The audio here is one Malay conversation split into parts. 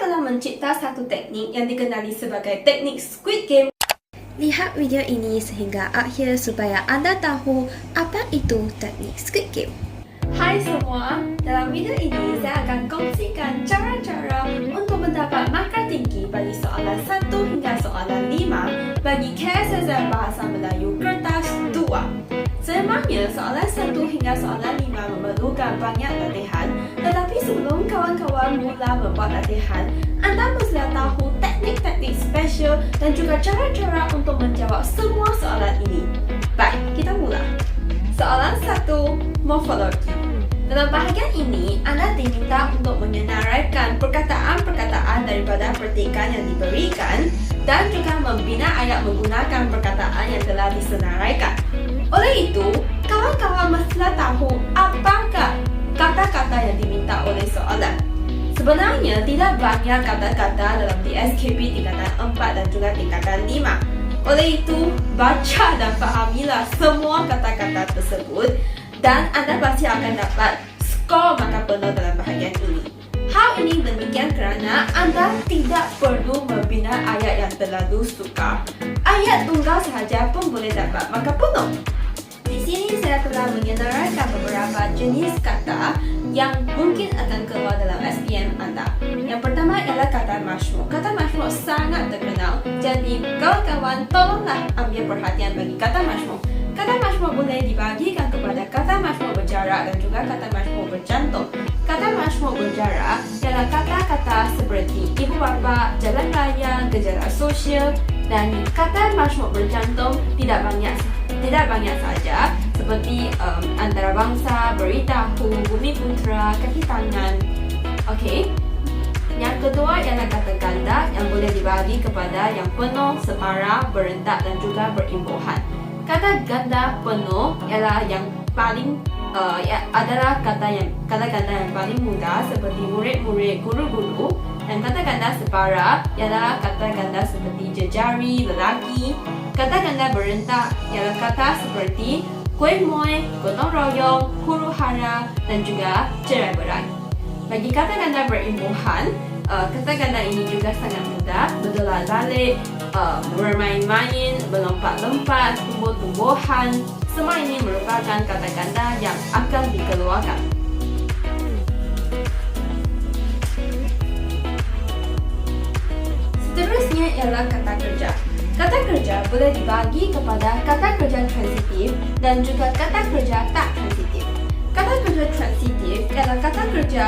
dalam mencipta satu teknik yang dikenali sebagai teknik Squid Game. Lihat video ini sehingga akhir supaya anda tahu apa itu teknik Squid Game. Hai semua, dalam video ini saya akan kongsikan cara-cara untuk mendapat markah tinggi bagi soalan 1 hingga soalan 5 bagi KSSM Bahasa Melayu Kertas 2. Sebenarnya soalan 1 hingga soalan 5 memerlukan banyak latihan, tetapi sebelum kawan-kawan mula membuat latihan, anda mesti tahu teknik-teknik spesial dan juga cara-cara untuk menjawab semua soalan ini. Baik, kita mula. Soalan 1, morfologi. Dalam bahagian ini, anda diminta untuk menyenaraikan perkataan-perkataan daripada petikan yang diberikan dan juga membina ayat menggunakan perkataan yang telah disenaraikan. Oleh itu, kawan-kawan mestilah tahu apakah kata-kata yang diminta oleh soalan. Sebenarnya, tidak banyak kata-kata dalam DSKP tingkatan 4 dan juga tingkatan 5. Oleh itu, baca dan fahamilah semua kata-kata tersebut dan anda pasti akan dapat skor markah penuh dalam bahagian ini. Hal ini demikian kerana anda tidak perlu membina ayat yang terlalu sukar. Ayat tunggal sahaja pun boleh dapat markah penuh. Di sini saya telah menyenaraikan beberapa jenis kata yang mungkin akan keluar dalam SPM anda. Yang pertama ialah kata masyhur. Kata masyhur sangat terkenal, jadi kawan-kawan tolonglah ambil perhatian bagi kata masyhur. Kata masyhur boleh dibagikan kepada kata masyhur berjarak dan juga kata masyhur bercantum. Kata masyhur berjarak ialah kata-kata seperti ibu bapa, jalan raya, gejala sosial, dan kata masyhur bercantum tidak banyak saja seperti antarabangsa, beritahu, bumi putera, kaki tangan. Okey. Yang kedua ialah kata ganda yang boleh dibagi kepada yang penuh, separah, berentak dan juga berimbuhan. Kata ganda penuh ialah yang paling adalah kata ganda yang paling mudah seperti murid-murid, guru-guru, dan kata ganda separah ialah kata ganda seperti jejari, lelaki. Kata ganda berentak ialah kata seperti kuih muih, gotong royong, huru hara dan juga cerai berai. Bagi kata ganda berimbuhan, kata ganda ini juga sangat mudah, berdolar-dalik, bermain-main, berlompat-lompat, tumbuh-tumbuhan. Semua ini merupakan kata ganda yang akan dikeluarkan. Seterusnya ialah kata kerja. Kata kerja boleh dibagi kepada kata kerja transitif dan juga kata kerja tak transitif. Kata kerja transitif ialah kata kerja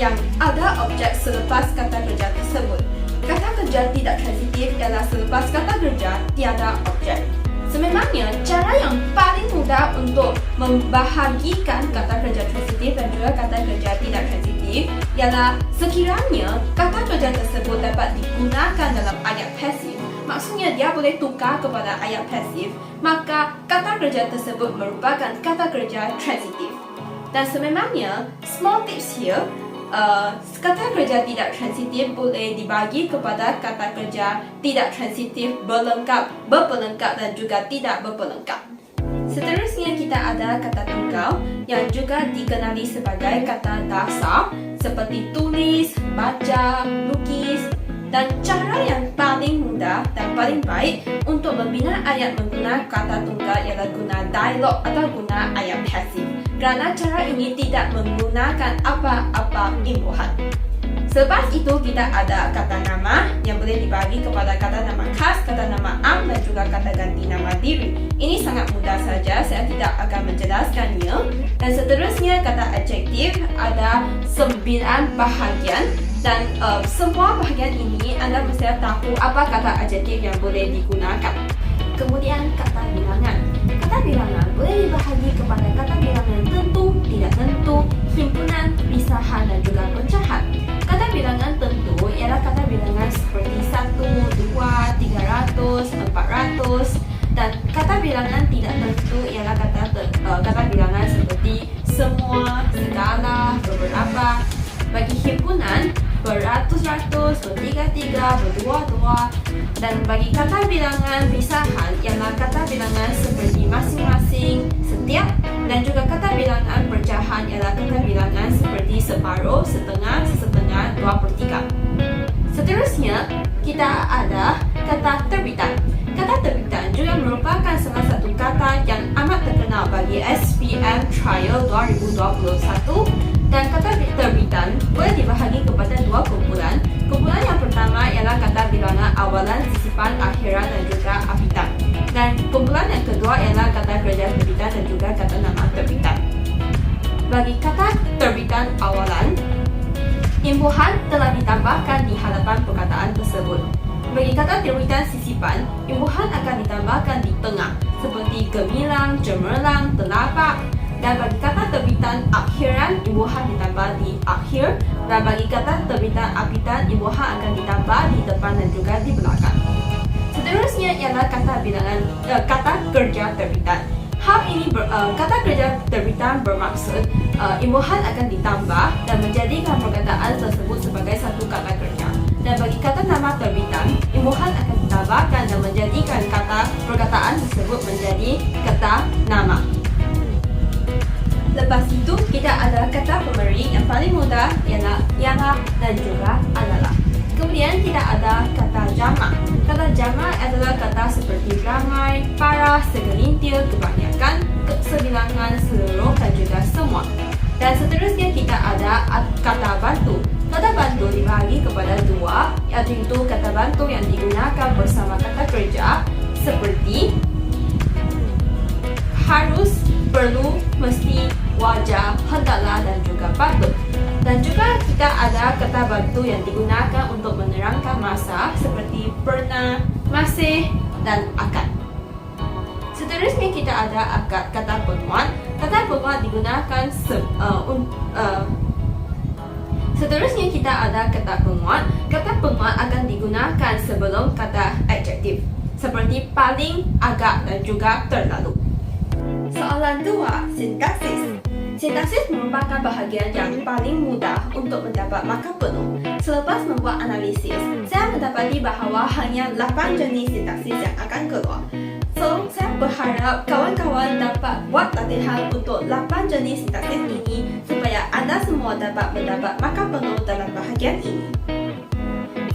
yang ada objek selepas kata kerja tersebut. Kata kerja tidak transitif ialah selepas kata kerja tiada objek. Sememangnya, cara yang paling mudah untuk membahagikan kata kerja transitif dan juga kata kerja tidak transitif ialah sekiranya kata kerja tersebut dapat digunakan dalam ayat pasif. Maksudnya dia boleh tukar kepada ayat pasif, maka kata kerja tersebut merupakan kata kerja transitif. Dan sememangnya, small tips here, kata kerja tidak transitif boleh dibagi kepada kata kerja tidak transitif, berlengkap, berpelengkap dan juga tidak berpelengkap. Seterusnya kita ada kata tunggal yang juga dikenali sebagai kata dasar seperti tulis, baca, lukis. Dan cara yang paling mudah dan paling baik untuk membina ayat menggunakan kata tunggal ialah guna dialog atau guna ayat pasif. Kerana cara ini tidak menggunakan apa-apa imbuhan. Selepas itu kita ada kata nama yang boleh dibagi kepada kata nama khas, kata nama am dan juga kata ganti nama diri. Ini sangat mudah saja, saya tidak akan menjelaskannya. Dan seterusnya kata adjektif ada 9 bahagian. Dan semua bahagian ini anda mesti tahu apa kata adjektif yang boleh digunakan. Kemudian kata bilangan. Kata bilangan boleh dibahagi kepada kata bilangan tentu, tidak tentu, himpunan, pisahan dan juga pecahan. Kata bilangan tentu ialah kata bilangan seperti 1, 2, 300, 400. Dan kata bilangan tidak tentu ialah kata bilangan seperti semua, segala, beberapa. Bagi himpunan, beratus-ratus, bertiga-tiga, berdua-dua. Dan bagi kata bilangan pisahan ialah kata bilangan seperti masing-masing, setiap. Dan juga kata bilangan pecahan ialah kata bilangan seperti separuh, setengah, sesetengah, 2/3. kita ada kata terbitan. Kata terbitan juga merupakan salah satu kata yang amat terkenal bagi SPM Trial 2021, dan kata terbitan boleh dibahagi kepada dua kumpulan. Kumpulan yang pertama ialah kata bilangan awalan, sisipan, akhiran dan juga apitan. Dan kumpulan yang kedua ialah kata kerja terbitan dan juga kata nama terbitan. Bagi kata terbitan awalan, imbuhan telah ditambahkan di hadapan perkataan tersebut. Bagi kata terbitan sisipan, imbuhan akan ditambahkan di tengah, seperti gemilang, cemerlang, telapak. Dan bagi kata terbitan akhiran, imbuhan ditambah di akhir. Dan bagi kata terbitan apitan, imbuhan akan ditambah di depan dan juga di belakang. Seterusnya ialah kata bilangan kata kerja terbitan. Hal ini kata kerja terbitan bermaksud imbuhan akan ditambah dan menjadikan perkataan tersebut sebagai satu kata kerja. Dan bagi kata nama terbitan, imbuhan akan ditambahkan dan menjadikan kata perkataan tersebut menjadi kata nama. Lepas itu, kita ada kata pemberi yang paling mudah ialah ialah dan juga adalah. Kemudian kita ada kata jamak. Kata jamak adalah kata seperti ramai, parah, segelintir, kebanyakan, sebilangan, seluruh dan juga semua. Dan seterusnya kita ada kata bantu. Kata bantu dibagi kepada dua, iaitu kata bantu yang digunakan bersama kata kerja seperti harus, perlu, mesti, wajar, hendaklah dan juga patut. Dan juga kita ada kata bantu yang digunakan untuk menerangkan masa seperti pernah, masih dan akan. Seterusnya kita ada kata penguat. Kata penguat digunakan Seterusnya kita ada kata penguat. Kata penguat akan digunakan sebelum kata adjektif seperti paling, agak dan juga terlalu. Soalan 2, sintaksis. Sintaksis merupakan bahagian yang paling mudah untuk mendapat markah penuh. Selepas membuat analisis, saya mendapati bahawa hanya 8 jenis sintaksis yang akan keluar. So, saya berharap kawan-kawan dapat buat latihan untuk 8 jenis sintaksis ini supaya anda semua dapat mendapat markah penuh dalam bahagian ini.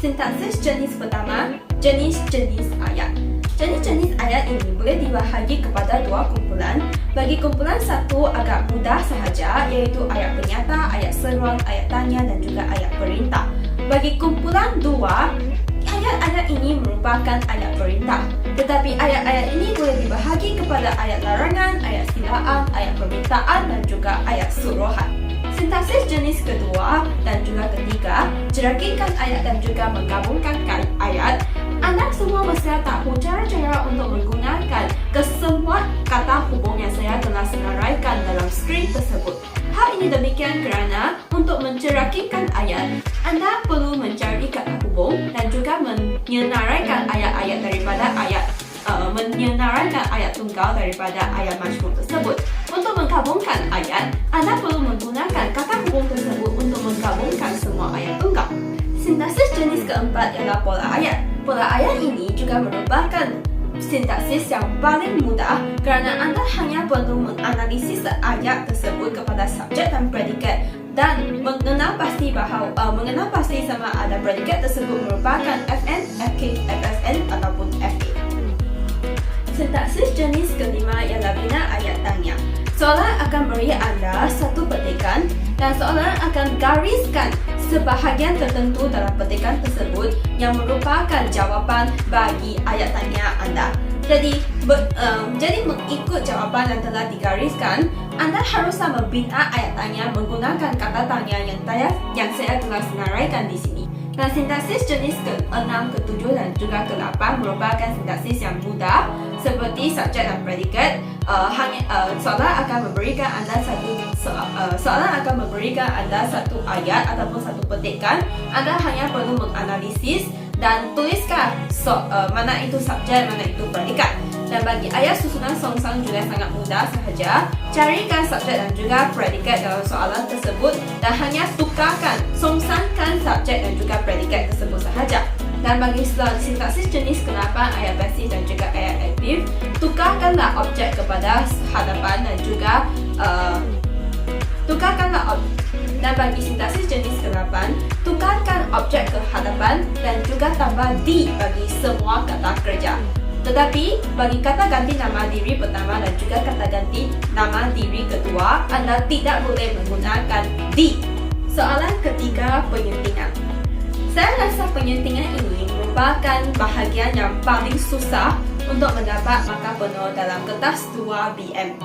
Sintaksis jenis pertama, jenis-jenis ayat. Jenis-jenis ayat ini boleh dibahagi kepada dua kumpulan. Bagi kumpulan satu agak mudah sahaja, iaitu ayat penyata, ayat seruan, ayat tanya dan juga ayat perintah. Bagi kumpulan dua, ayat-ayat ini merupakan ayat perintah. Tetapi ayat-ayat ini boleh dibahagi kepada ayat larangan, ayat silaan, ayat permintaan dan juga ayat suruhan. Sintaksis jenis kedua dan juga ketiga, jerakikan ayat dan juga menggabungkan ayat. Anda semua mesti tahu cara-cara untuk menggunakan kesemua kata hubung yang saya telah senaraikan dalam skrip tersebut. Hal ini demikian kerana untuk menjerakikan ayat, anda perlu mencari kata hubung dan juga menyenaraikan ayat-ayat daripada menyenaraikan ayat tunggal daripada ayat majmuk tersebut. Untuk menggabungkan ayat, anda perlu menggunakan kata hubung tersebut untuk menggabungkan semua ayat tunggal. Sintaksis jenis keempat ialah pola ayat. Pola ayat ini juga merupakan sintaksis yang paling mudah kerana anda hanya perlu menganalisis ayat tersebut kepada subjek dan predikat dan mengenal pasti sama ada predikat tersebut merupakan FN, FK, FSN ataupun FA. Sintaksis jenis kelima ialah bina ayat tanya. Soalan akan beri anda satu petikan dan soalan akan gariskan sebahagian tertentu dalam petikan tersebut yang merupakan jawapan bagi ayat tanya anda. Jadi mengikut jawapan yang telah digariskan, anda haruslah membina ayat tanya menggunakan kata tanya yang saya telah senaraikan di sini. Dan sintaksis jenis ke-6, ke-7 dan juga ke-8 merupakan sintaksis yang mudah seperti subjek dan predikat. Soalan akan memberikan anda satu ayat ataupun satu petikan. Anda hanya perlu menganalisis dan tuliskan mana itu subjek, mana itu predikat. Dan bagi ayat susunan songsang juga sangat mudah sahaja. Carikan subjek dan juga predikat dalam soalan tersebut dan hanya tukarkan, songsangkan subjek dan juga predikat tersebut sahaja. Dan bagi sintaksis jenis ke-8 ayat pasif dan juga ayat aktif, tukarkanlah objek kepada hadapan dan juga dan bagi sintaksis jenis ke-8, tukarkan objek ke hadapan dan juga tambah di bagi semua kata kerja. Tetapi, bagi kata ganti nama diri pertama dan juga kata ganti nama diri kedua, anda tidak boleh menggunakan di. Soalan ketiga, penyuntingan. Saya rasa penyuntingan ini merupakan bahagian yang paling susah untuk mendapat markah penuh dalam kertas 2 BM.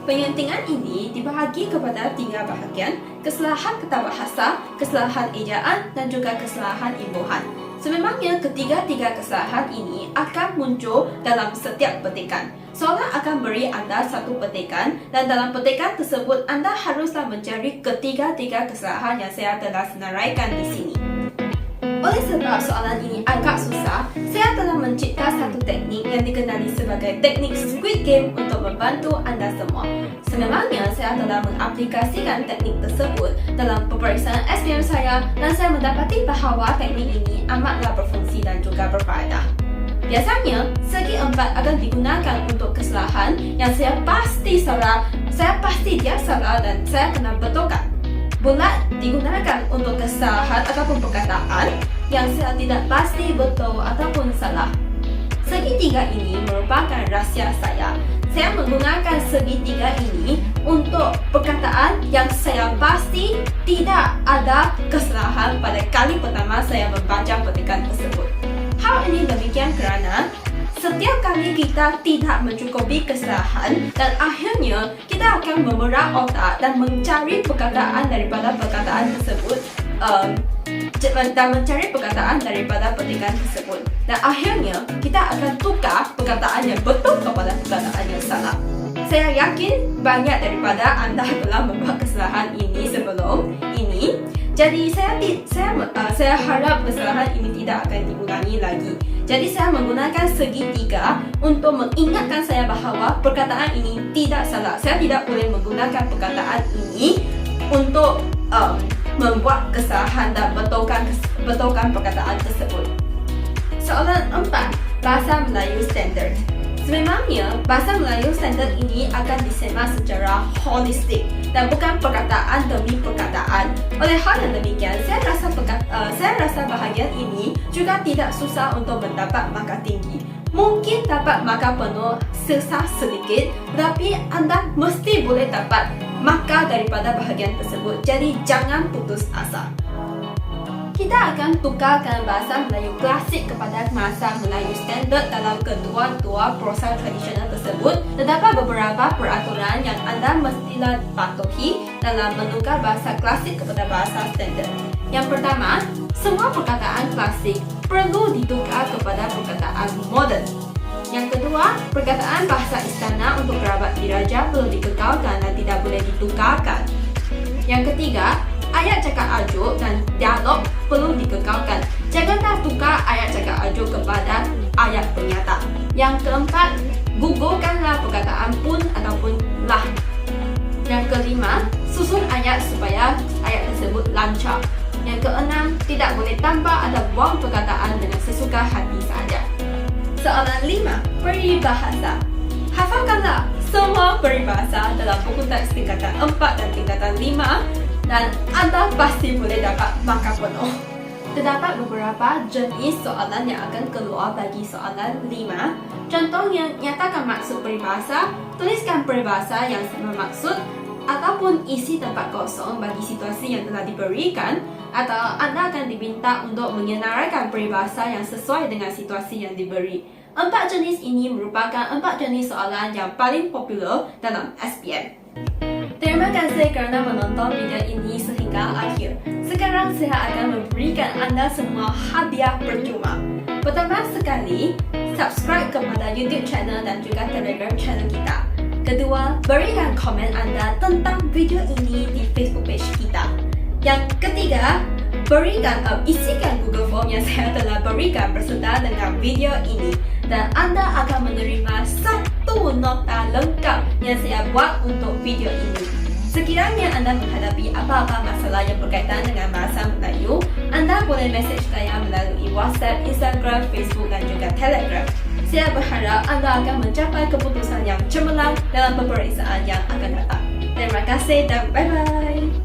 Penyuntingan ini dibahagi kepada 3 bahagian: kesalahan ketabahasa, kesalahan ejaan dan juga kesalahan imbuhan. Sememangnya ketiga-tiga kesalahan ini akan muncul dalam setiap petikan. Soalan akan beri anda satu petikan dan dalam petikan tersebut anda haruslah mencari ketiga-tiga kesalahan yang saya telah senaraikan di sini. Oleh sebab soalan ini agak susah, saya telah mencipta satu teknik yang dikenali sebagai teknik Squid Game untuk membantu anda semua. Sememangnya saya telah mengaplikasikan teknik tersebut dalam peperiksaan SPM saya dan saya mendapati bahawa teknik ini amatlah berfungsi dan juga berfaedah. Biasanya, segi 4 akan digunakan untuk kesalahan yang saya pasti salah, saya pasti dia salah dan saya kena betulkan. Bulat digunakan untuk kesalahan ataupun perkataan yang saya tidak pasti betul ataupun salah. Segitiga ini merupakan rahsia saya. Saya menggunakan segitiga ini untuk perkataan yang saya pasti tidak ada kesalahan pada kali pertama saya membaca petikan tersebut. Hal ini demikian kerana setiap kali kita tidak mencukupi kesalahan dan akhirnya kita akan memerah otak dan mencari perkataan daripada perkataan tersebut dan mencari perkataan daripada petikan tersebut dan akhirnya kita akan tukar perkataan yang betul kepada perkataan yang salah. Saya yakin banyak daripada anda telah membuat kesalahan ini sebelum ini. Jadi saya harap kesalahan ini tidak akan diulangi lagi. Jadi saya menggunakan segitiga untuk mengingatkan saya bahawa perkataan ini tidak salah. Saya tidak boleh menggunakan perkataan ini untuk membuat kesalahan dan betulkan perkataan tersebut. Soalan 4, Bahasa Melayu Standard. Sememangnya, Bahasa Melayu Standard ini akan disemak secara holistik dan bukan perkataan demi perkataan. Oleh hal yang demikian, saya rasa bahagian ini juga tidak susah untuk mendapat markah tinggi. Mungkin dapat markah penuh sesah sedikit, tetapi anda mesti boleh dapat markah daripada bahagian tersebut. Jadi jangan putus asa. Kita akan tukarkan bahasa Melayu klasik kepada bahasa Melayu standard dalam kedua-dua proses tradisional tersebut. Terdapat beberapa peraturan yang anda mestilah patuhi dalam menukar bahasa klasik kepada bahasa standard. Yang pertama, semua perkataan klasik perlu ditukar kepada perkataan moden. Yang kedua, perkataan bahasa istana untuk kerabat diraja perlu dikekalkan dan tidak boleh ditukarkan. Yang ketiga, ayat cakap ajuk dan dialog perlu dikekalkan. Janganlah tukar ayat cakap ajuk kepada ayat penyata. Yang keempat, gugurkanlah perkataan pun ataupun lah. Yang kelima, susun ayat supaya ayat tersebut lancar. Yang keenam, tidak boleh tambah atau buang perkataan dengan sesuka hati sahaja. Soalan 5, peribahasa. Hafalkanlah semua peribahasa dalam buku teks tingkatan 4 dan tingkatan 5 dan anda pasti boleh dapat markah penuh. Terdapat beberapa jenis soalan yang akan keluar bagi soalan 5. Contohnya, nyatakan maksud peribahasa, tuliskan peribahasa yang sama maksud ataupun isi tempat kosong bagi situasi yang telah diberikan, atau anda akan diminta untuk menyenaraikan peribahasa yang sesuai dengan situasi yang diberi. 4 jenis ini merupakan 4 jenis soalan yang paling popular dalam SPM. Terima kasih kerana menonton video ini sehingga akhir. Sekarang saya akan memberikan anda semua hadiah percuma. Pertama sekali, subscribe kepada YouTube channel dan juga Telegram channel kita. Kedua, berikan komen anda tentang video ini di Facebook page kita. Yang ketiga, isikan Google Form yang saya telah berikan berserta dengan video ini dan anda akan menerima satu nota lengkap yang saya buat untuk video ini. Sekiranya anda menghadapi apa-apa masalah yang berkaitan dengan bahasa Melayu, anda boleh message saya melalui WhatsApp, Instagram, Facebook dan juga Telegram. Saya berharap anda akan mencapai keputusan yang cemerlang dalam peperiksaan yang akan datang. Terima kasih dan bye-bye.